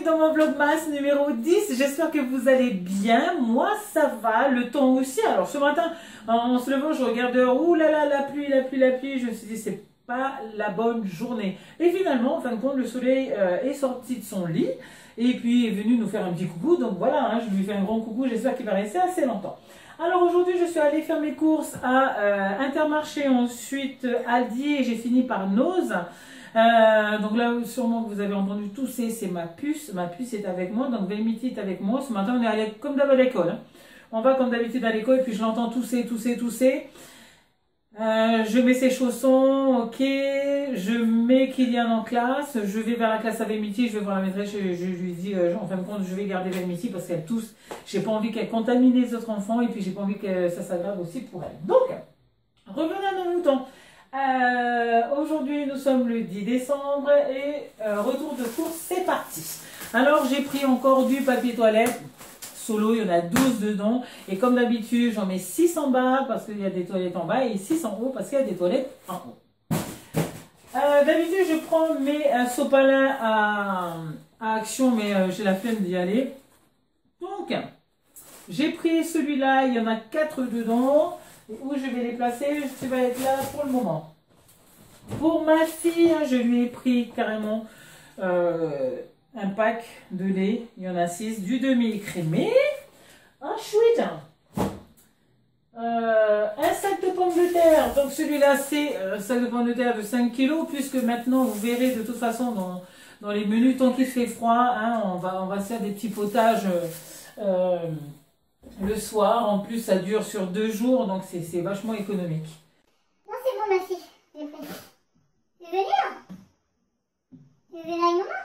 dans mon vlogmas numéro 10. J'espère que vous allez bien. Moi, ça va. Le temps aussi. Alors, ce matin, en se levant, je regarde dehors. Ouh là là, la pluie, la pluie, la pluie. Je me suis dit, c'est pas la bonne journée. Et finalement, en fin de compte, le soleil est sorti de son lit. Et puis, est venu nous faire un petit coucou. Donc voilà, hein, je lui fais un grand coucou. J'espère qu'il va rester assez longtemps. Alors aujourd'hui, je suis allée faire mes courses à Intermarché, ensuite Aldi et j'ai fini par Nose. Donc là, sûrement que vous avez entendu tousser, c'est ma puce. Ma puce est avec moi, donc Velmity est avec moi. Ce matin, on est allé comme d'hab à l'école. Hein. On va comme d'habitude à l'école, puis je l'entends tousser, tousser, tousser. Je mets ses chaussons, ok. Je mets Kylian en classe. Je vais vers la classe à Velmity, je vais voir la maîtresse. Je lui dis, en fin de compte, je vais garder Velmity parce qu'elle tousse. J'ai pas envie qu'elle contamine les autres enfants et puis j'ai pas envie que ça s'aggrave aussi pour elle. Donc, revenons à nos moutons. Aujourd'hui, nous sommes le 10 décembre et retour de course, c'est parti. Alors, j'ai pris encore du papier toilette. Solo, il y en a 12 dedans. Et comme d'habitude, j'en mets 6 en bas parce qu'il y a des toilettes en bas et 6 en haut parce qu'il y a des toilettes en haut. D'habitude, je prends mes sopalins à Action, mais j'ai la flemme d'y aller. Donc, j'ai pris celui-là, il y en a 4 dedans. Et où je vais les placer, ça va être là pour le moment. Pour ma fille, je lui ai pris carrément un pack de lait, il y en a 6, du demi-écrémé, ensuite un sac de pommes de terre, donc celui-là c'est un sac de pommes de terre de 5 kg, puisque maintenant vous verrez de toute façon dans les menus, tant qu'il fait froid, hein, on va se faire des petits potages le soir, en plus ça dure sur 2 jours, donc c'est vachement économique. Non c'est bon ma fille, j'ai pris. Tu veux venir? Tu veux venir avec maman?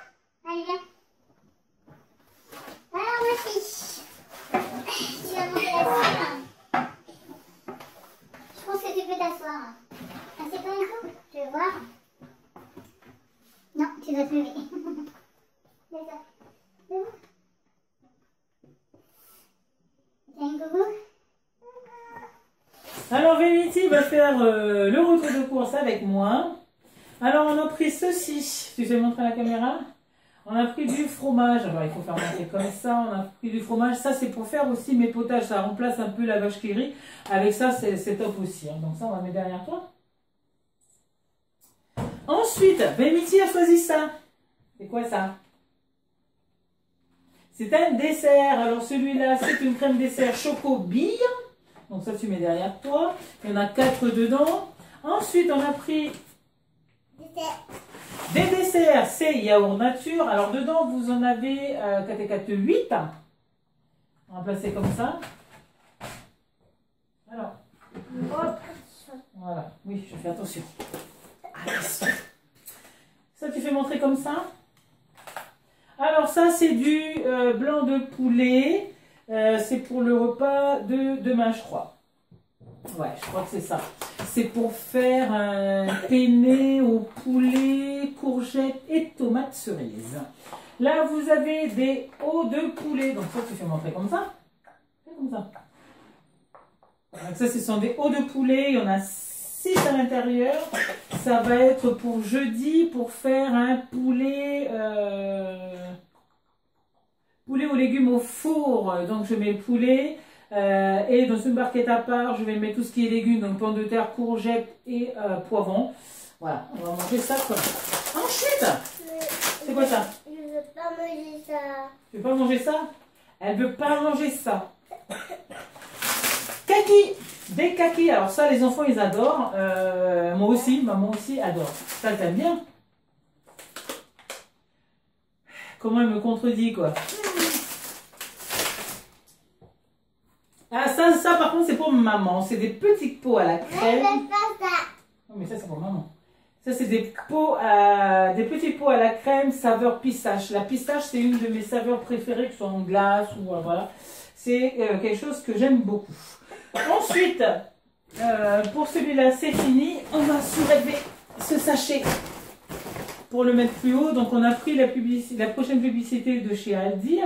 Allez, viens. Alors, ma fille, tu vas manger la soirée. Je pense que tu peux t'asseoir. Assieds-toi un coup, je vais voir. Non, tu dois te lever. D'accord. C'est bon? Tiens, un coucou. Alors, Velmity va faire le retour de course avec moi. Alors, on a pris ceci. Tu sais montrer à la caméra? On a pris du fromage. Alors, il faut faire monter comme ça. On a pris du fromage. Ça, c'est pour faire aussi mes potages. Ça remplace un peu la vache qui rit. Avec ça, c'est top aussi. Hein. Donc, ça, on va mettre derrière toi. Ensuite, Velmity a choisi ça. C'est quoi ça? C'est un dessert. Alors, celui-là, c'est une crème dessert choco-bille. Donc, ça, tu mets derrière toi. Il y en a 4 dedans. Ensuite, on a pris des desserts, c'est yaourt nature. Alors dedans, vous en avez 4 et 4, 8. On va placer comme ça. Alors, hop. Voilà. Oui, je fais attention. Attention. Ça, tu fais montrer comme ça. Alors ça, c'est du blanc de poulet. C'est pour le repas de demain, je crois. Ouais, je crois que c'est ça. C'est pour faire un penne au poulet, courgettes et tomates cerises. Là, vous avez des os de poulet. Donc ça, tu fais montrer comme ça. Fais comme ça. Donc ça, ce sont des os de poulet. Il y en a 6 à l'intérieur. Ça va être pour jeudi, pour faire un poulet, poulet aux légumes au four. Donc je mets le poulet. Et dans une barquette à part, je vais mettre tout ce qui est légumes, donc pommes de terre, courgettes et poivrons. Voilà, on va manger ça comme ça. Ensuite, c'est quoi ça? Je ne veux pas manger ça. Tu veux pas manger ça? Elle veut pas manger ça. Kaki, des kakis. Alors ça, les enfants, ils adorent. Moi aussi, maman aussi adore. Ça, t'aimes bien? Comment elle me contredit, quoi? Ah, ça par contre, c'est pour maman. C'est des petites pots à la crème. Je veux pas ça. Non, mais ça, c'est pour maman. Ça, c'est des petits pots à la crème saveur pistache. La pistache, c'est une de mes saveurs préférées, que ce soit en glace ou voilà. C'est quelque chose que j'aime beaucoup. Ensuite, pour celui-là, c'est fini. On va soulever ce sachet pour le mettre plus haut. Donc, on a pris la prochaine publicité de chez Aldi.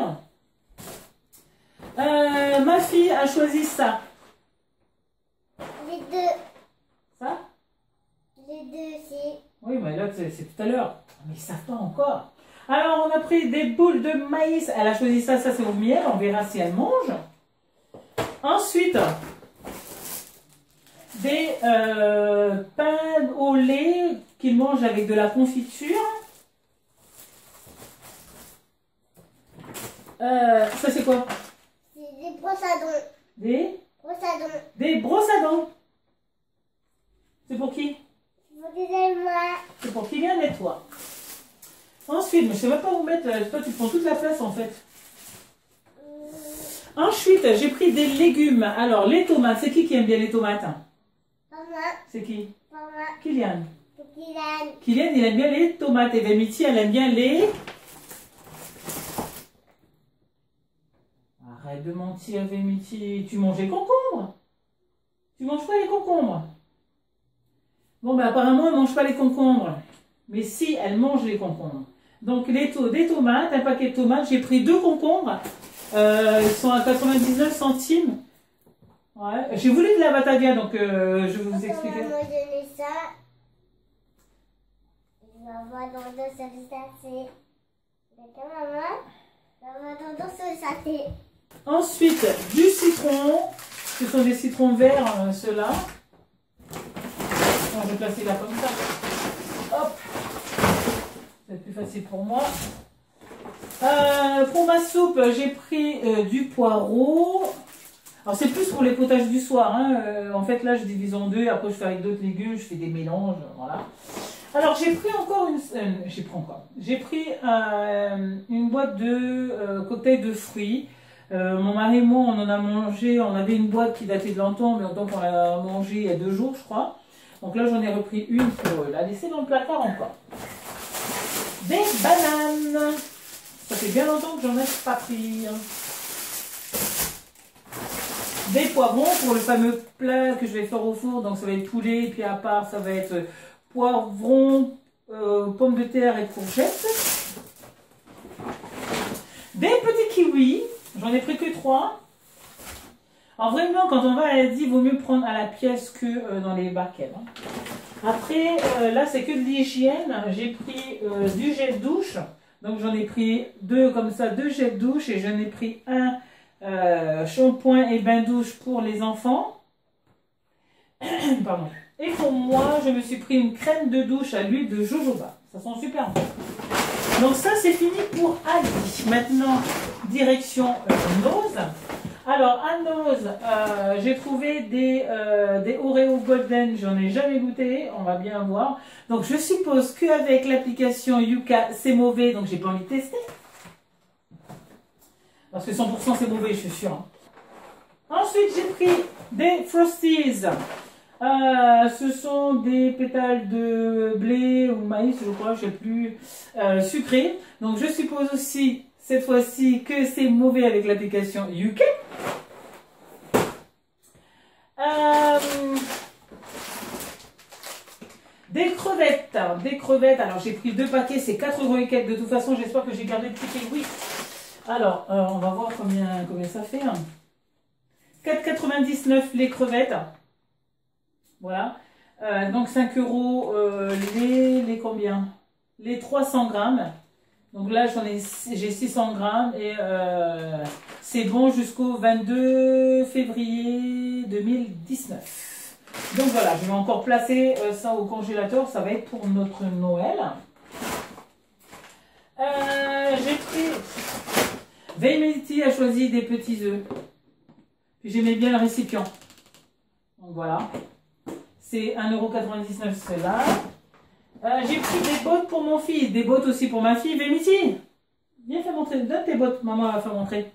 Ma fille a choisi ça. Les deux. Ça? Les deux aussi. Oui, mais là, c'est tout à l'heure. Mais ils ne savent pas encore. Alors, on a pris des boules de maïs. Elle a choisi ça, ça c'est au miel. On verra si elle mange. Ensuite, des pains au lait qu'il mange avec de la confiture. Ça c'est quoi? C'est des brosses à dents. Des Brosses à dents. Des brosses à dents. C'est pour qui? Pour des Allemands. C'est pour Kylian et toi. Ensuite, mais je sais même pas où mettre. Toi, tu prends toute la place en fait. Ensuite, j'ai pris des légumes. Alors, les tomates. C'est qui aime bien les tomates? Maman. C'est qui? Maman. Kylian. Pour Kylian. Kylian, il aime bien les tomates. Et Vemiti, elle aime bien les... Arrête de mentir, Vemiti. Tu manges les concombres? Tu manges pas les concombres? Bon, ben apparemment, elle ne mange pas les concombres. Mais si, elle mange les concombres. Donc, des tomates, un paquet de tomates. J'ai pris 2 concombres. Ils sont à 99 centimes. Ouais. J'ai voulu de la Batavia, donc je vais vous expliquer. Maman m'a donné ça. Je vais avoir dans le saté. D'accord, maman? Je vais avoir dans le saté. Ensuite, du citron. Ce sont des citrons verts, ceux-là. Je vais placer là comme ça. Hop. C'est plus facile pour moi. Pour ma soupe, j'ai pris du poireau. Alors, c'est plus pour les potages du soir. Hein. En fait, là, je divise en deux. Après, je fais avec d'autres légumes. Je fais des mélanges. Voilà. Alors, j'ai pris encore une... J'ai pris une boîte de cocktail de fruits. Mon mari et moi, on en a mangé. On avait une boîte qui datait de longtemps, mais donc on l'a mangé il y a 2 jours, je crois. Donc là, j'en ai repris une pour la laisser dans le placard encore. Des bananes. Ça fait bien longtemps que j'en ai pas pris. Des poivrons pour le fameux plat que je vais faire au four. Donc ça va être poulet, et puis à part, ça va être poivrons, pommes de terre et courgettes. Des petits kiwis. J'en ai pris que 3. Alors vraiment, quand on va à Aldi, il vaut mieux prendre à la pièce que dans les barquettes. Hein. Après, là, c'est que de l'hygiène. J'ai pris du gel douche. Donc, j'en ai pris 2 comme ça, 2 gels douche. Et j'en ai pris un shampoing et bain douche pour les enfants. Pardon. Et pour moi, je me suis pris une crème de douche à l'huile de jojoba. Ça sent super bon. Donc ça, c'est fini pour Aldi. Maintenant, direction Nose. Alors, à Nose, j'ai trouvé des Oreo Golden. J'en ai jamais goûté. On va bien voir. Donc, je suppose qu'avec l'application Yuka, c'est mauvais. Donc, j'ai pas envie de tester. Parce que 100% c'est mauvais, je suis sûre. Ensuite, j'ai pris des Frosties. Ce sont des pétales de blé ou maïs, je crois, je ne sais plus, sucrés. Donc, je suppose aussi, cette fois-ci, que c'est mauvais avec l'application UK. Des crevettes. Des crevettes. Alors, j'ai pris 2 paquets, c'est 4 € et quelques. De toute façon, j'espère que j'ai gardé le petit oui. Alors, on va voir combien ça fait. 4,99 les crevettes. Voilà. Donc 5 € les combien? Les 300 grammes. Donc là, j'ai 600 grammes et c'est bon jusqu'au 22 février 2019. Donc voilà, je vais encore placer ça au congélateur. Ça va être pour notre Noël. J'ai pris... Vemiti a choisi des petits œufs. Puis j'aimais bien le récipient. Donc voilà. C'est 1,99 € celle-là. J'ai pris des bottes pour mon fils. Des bottes aussi pour ma fille. Vemiti, viens faire montrer. Donne tes bottes, maman va faire montrer.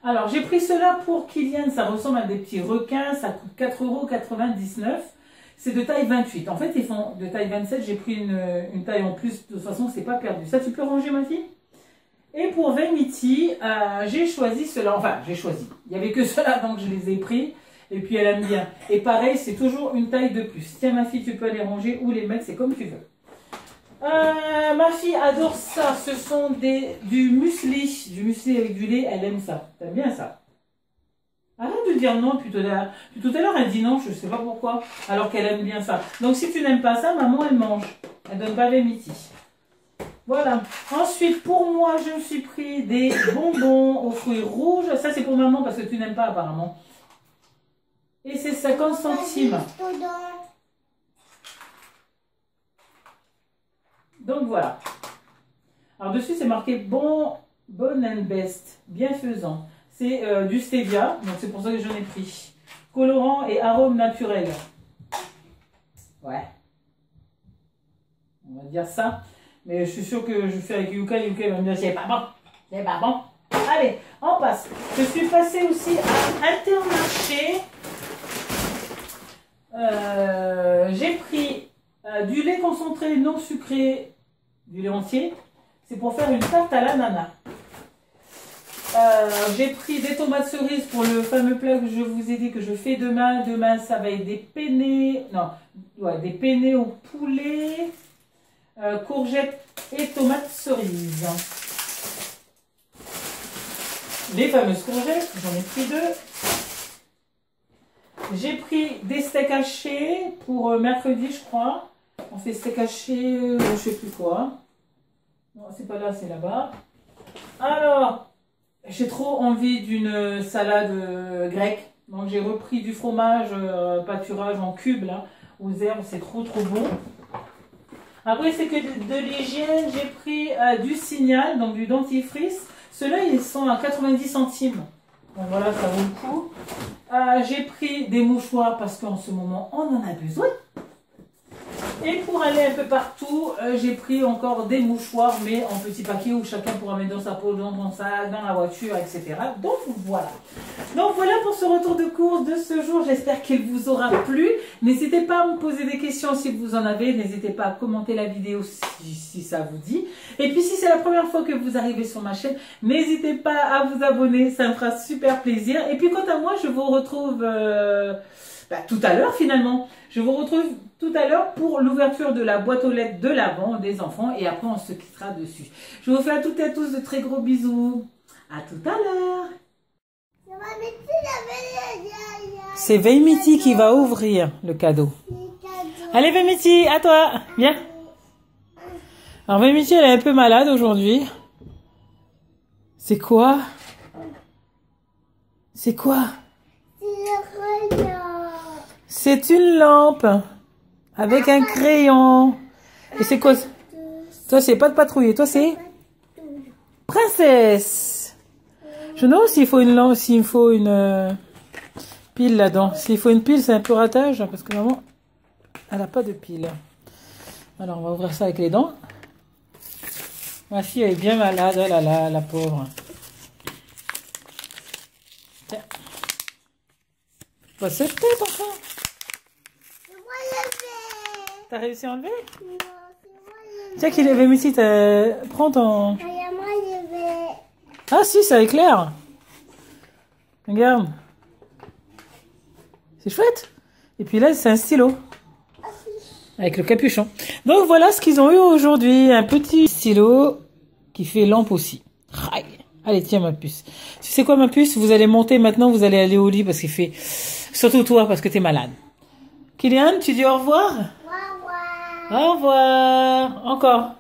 Alors, j'ai pris cela pour Kylian. Ça ressemble à des petits requins. Ça coûte 4,99 €. C'est de taille 28. En fait, ils font de taille 27. J'ai pris une taille en plus. De toute façon, c'est pas perdu. Ça, tu peux ranger, ma fille? Et pour Vemiti, j'ai choisi cela. Enfin, j'ai choisi. Il n'y avait que cela, donc je les ai pris. Et puis, elle aime bien. Et pareil, c'est toujours une taille de plus. Tiens, ma fille, tu peux les ranger ou les mettre. C'est comme tu veux. Ma fille adore ça. Ce sont du muesli. Du muesli avec du lait. Elle aime ça. T'aimes bien ça? Arrête de dire non. Puis tout à l'heure, elle dit non. Je ne sais pas pourquoi. Alors qu'elle aime bien ça. Donc, si tu n'aimes pas ça, maman, elle mange. Elle donne pas Vemiti. Voilà. Ensuite, pour moi, je me suis pris des bonbons aux fruits rouges. Ça, c'est pour maman parce que tu n'aimes pas apparemment. Et c'est 50 centimes. Donc voilà. Alors dessus, c'est marqué bon and best, bienfaisant. C'est du stevia, donc c'est pour ça que j'en ai pris. Colorant et arôme naturel. Ouais. On va dire ça. Mais je suis sûre que je fais avec Yuka. Yuka va me dire c'est pas bon. C'est pas bon. Allez, on passe. Je suis passée aussi à Intermarché. J'ai pris du lait concentré non sucré, du lait entier. C'est pour faire une tarte à l'ananas. J'ai pris des tomates cerises pour le fameux plat que je vous ai dit que je fais demain. Demain, ça va être des penne, non, ouais, des penne au poulet, courgettes et tomates cerises. Les fameuses courgettes, j'en ai pris 2. J'ai pris des steaks hachés pour mercredi, je crois. On fait steak haché, je sais plus quoi. Non, c'est pas là, c'est là-bas. Alors, j'ai trop envie d'une salade grecque. Donc, j'ai repris du fromage pâturage en cubes, là, aux herbes. C'est trop bon. Après, c'est que de l'hygiène. J'ai pris du Signal, donc du dentifrice. Ceux-là, ils sont à 90 centimes. Donc, voilà, ça vaut le coup. J'ai pris des mouchoirs parce qu'en ce moment, on en a besoin. Et pour aller un peu partout, j'ai pris encore des mouchoirs, mais en petit paquet où chacun pourra mettre dans sa poche, dans son sac, dans la voiture, etc. Donc voilà. Donc voilà pour ce retour de course de ce jour. J'espère qu'il vous aura plu. N'hésitez pas à me poser des questions si vous en avez. N'hésitez pas à commenter la vidéo si ça vous dit. Et puis si c'est la première fois que vous arrivez sur ma chaîne, n'hésitez pas à vous abonner. Ça me fera super plaisir. Et puis quant à moi, je vous retrouve tout à l'heure finalement. Je vous retrouve tout à l'heure pour l'ouverture de la boîte aux lettres de l'Avent des enfants et après on se quittera dessus. Je vous fais à toutes et à tous de très gros bisous. À tout à l'heure. C'est Veimiti qui va ouvrir le cadeau. Allez Veimiti, à toi. Viens. Alors Veimiti, elle est un peu malade aujourd'hui. C'est quoi? C'est quoi? C'est une lampe avec un crayon. Et c'est quoi? Toi, c'est pas de patrouiller. Toi, c'est princesse. Je ne sais pas s'il faut une lampe, s'il faut une pile là-dedans. S'il faut une pile, c'est un peu ratage parce que maman, elle n'a pas de pile. Alors, on va ouvrir ça avec les dents. Ma fille, elle est bien malade. Oh là là, la pauvre. Tiens. Pas cette tête, enfin. T'as réussi à enlever? Non, tiens qu'il avait mis ici, prends ton... Ah si, ça éclaire. Regarde. C'est chouette. Et puis là, c'est un stylo. Avec le capuchon. Donc voilà ce qu'ils ont eu aujourd'hui. Un petit stylo qui fait lampe aussi. Allez, tiens ma puce. Tu sais quoi ma puce? Vous allez monter maintenant, vous allez aller au lit parce qu'il fait... Surtout toi parce que t'es malade. Kylian, tu dis au revoir? Au revoir. Au revoir. Encore.